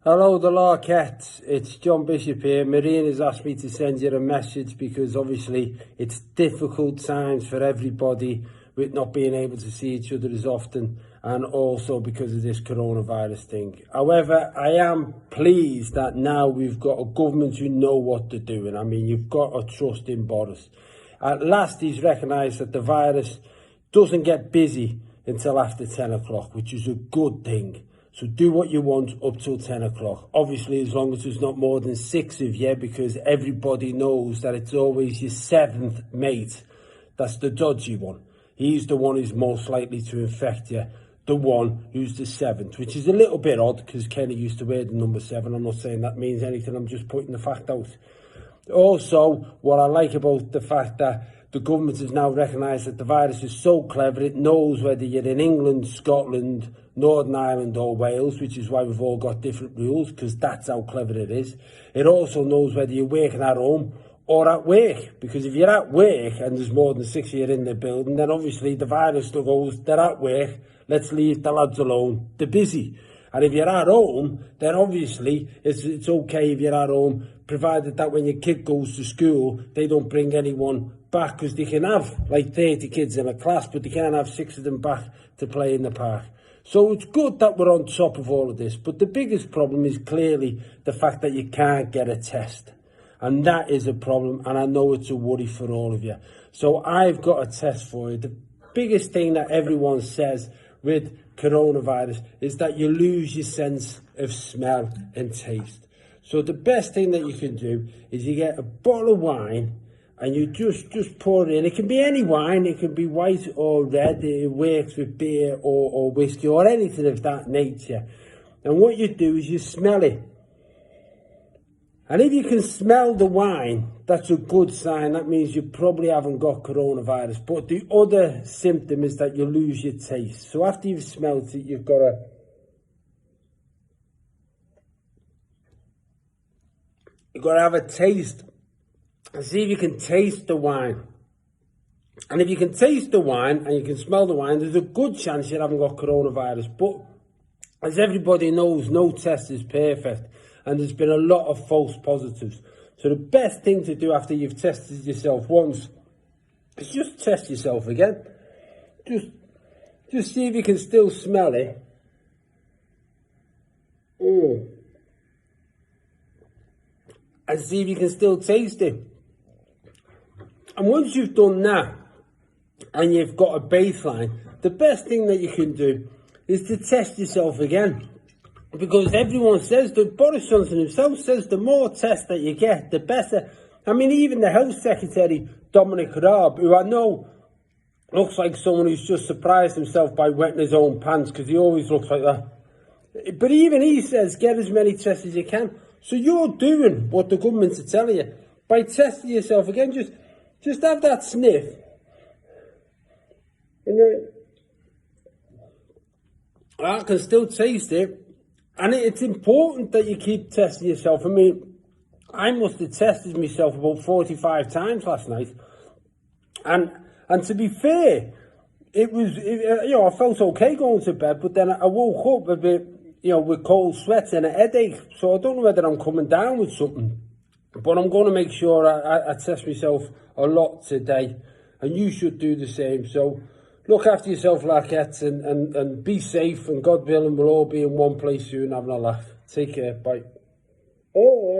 Hello, the Larkettes. It's John Bishop here. Marine has asked me to send you a message because obviously it's difficult times for everybody with not being able to see each other as often, and also because of this coronavirus thing. However, I am pleased that now we've got a government who know what they're doing. I mean, you've got to trust in Boris. At last, he's recognised that the virus doesn't get busy until after 10 o'clock, which is a good thing. So do what you want up till 10 o'clock. Obviously, as long as there's not more than 6 of you, because everybody knows that it's always your 7th mate that's the dodgy one. He's the one who's most likely to infect you, the one who's the 7th, which is a little bit odd because Kenny used to wear the number 7. I'm not saying that means anything. I'm just putting the fact out. Also, what I like about the fact that the government has now recognised that the virus is so clever, it knows whether you're in England, Scotland, Northern Ireland or Wales, which is why we've all got different rules, because that's how clever it is. It also knows whether you're working at home or at work, because if you're at work and there's more than 6 of you in the building, then obviously the virus still goes, they're at work, let's leave the lads alone, they're busy. And if you're at home, then obviously it's okay if you're at home, provided that when your kid goes to school, they don't bring anyone back, because they can have like 30 kids in a class, but they can't have 6 of them back to play in the park. So it's good that we're on top of all of this, but the biggest problem is clearly the fact that you can't get a test. And that is a problem, and I know it's a worry for all of you. So I've got a test for you. The biggest thing that everyone says with coronavirus is that you lose your sense of smell and taste. So the best thing that you can do is you get a bottle of wine and you just pour it in. It can be any wine, it can be white or red, it works with beer or whiskey or anything of that nature. And what you do is you smell it. And if you can smell the wine, that's a good sign. That means you probably haven't got coronavirus. But the other symptom is that you lose your taste. So after you've smelled it, you've got to have a taste and see if you can taste the wine. And if you can taste the wine and you can smell the wine, there's a good chance you haven't got coronavirus. But as everybody knows, no test is perfect. And there's been a lot of false positives. So the best thing to do after you've tested yourself once is just test yourself again. Just see if you can still smell it. And see if you can still taste it. And once you've done that, and you've got a baseline, the best thing that you can do is to test yourself again. Because everyone says, Boris Johnson himself says, the more tests that you get, the better. I mean, even the Health Secretary, Dominic Raab, who I know looks like someone who's just surprised himself by wetting his own pants, because he always looks like that. But even he says, get as many tests as you can. So you're doing what the governments are telling you. By testing yourself again, just have that sniff. And I can still taste it. And it's important that you keep testing yourself. I mean, I must have tested myself about 45 times last night. And to be fair, I felt okay going to bed, but then I woke up a bit, with cold sweats and a headache. So I don't know whether I'm coming down with something. But I'm going to make sure I test myself a lot today. And you should do the same. So look after yourself, Larkettes, and be safe, and God willing, we'll all be in one place soon having a laugh. Take care, bye. Oh,